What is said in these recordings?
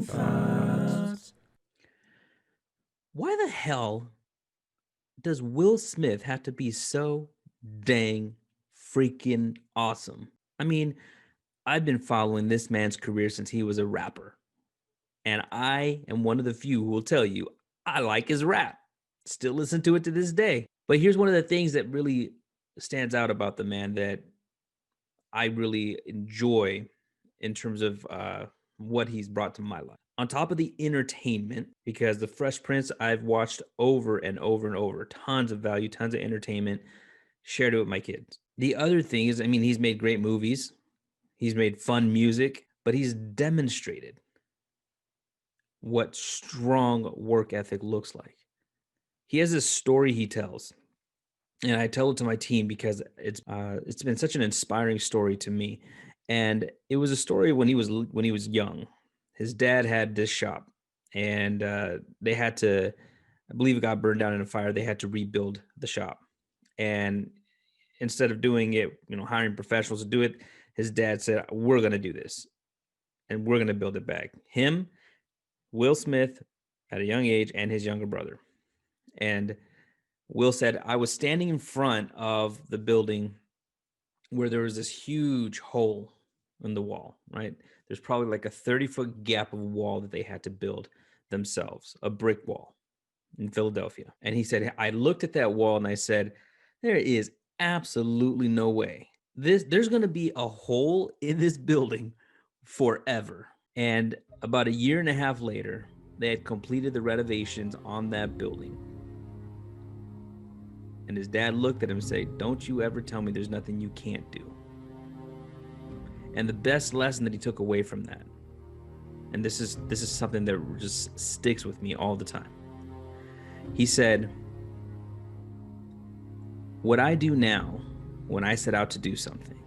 thoughts. Why the hell does Will Smith have to be so dang freaking awesome? I mean, I've been following this man's career since he was a rapper, and I am one of the few who will tell you I like his rap. Still listen to it to this day. But here's one of the things that really stands out about the man that I really enjoy in terms of what he's brought to my life. On top of the entertainment, because The Fresh Prince I've watched over and over and over, tons of value, tons of entertainment, shared it with my kids. The other thing is, I mean, he's made great movies, he's made fun music, but he's demonstrated what strong work ethic looks like. He has this story he tells, and I tell it to my team because it's been such an inspiring story to me. And it was a story when he was young. His dad had this shop, and they had to, I believe, it got burned down in a fire. They had to rebuild the shop, and instead of doing it, hiring professionals to do it, his dad said, "We're going to do this, and we're going to build it back." Him, Will Smith, at a young age, and his younger brother, and Will said, I was standing in front of the building where there was this huge hole in the wall, right? There's probably like a 30-foot gap of wall that they had to build themselves, a brick wall in Philadelphia. And he said, I looked at that wall and I said, there is absolutely no way. There's going to be a hole in this building forever. And about a year and a half later, they had completed the renovations on that building. And his dad looked at him and said, don't you ever tell me there's nothing you can't do. And the best lesson that he took away from that, and this is something that just sticks with me all the time. He said, what I do now when I set out to do something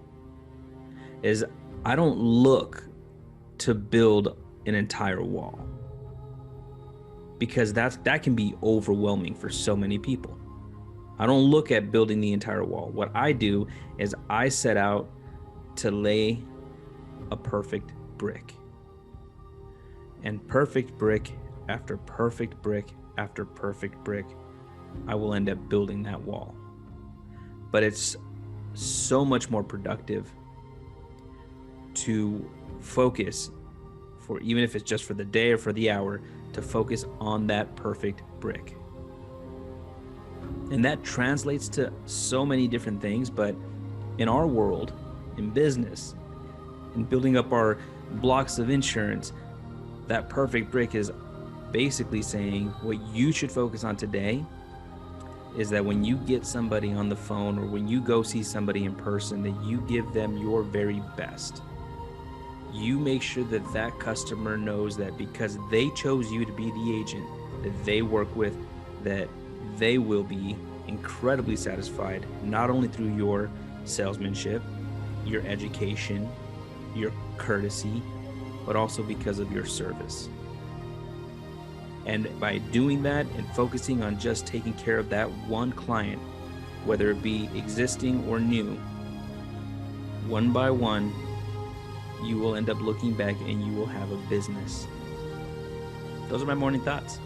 is I don't look to build an entire wall, because that can be overwhelming for so many people. I don't look at building the entire wall. What I do is I set out to lay a perfect brick. And perfect brick after perfect brick after perfect brick, I will end up building that wall. But it's so much more productive to focus, for even if it's just for the day or for the hour, to focus on that perfect brick. And that translates to so many different things, but in our world, in business, in building up our blocks of insurance, that perfect brick is basically saying what you should focus on today is that when you get somebody on the phone or when you go see somebody in person, that you give them your very best. You make sure that that customer knows that because they chose you to be the agent that they work with, that they will be incredibly satisfied, not only through your salesmanship, your education, your courtesy, but also because of your service. And by doing that and focusing on just taking care of that one client, whether it be existing or new, one by one, you will end up looking back and you will have a business. Those are my morning thoughts.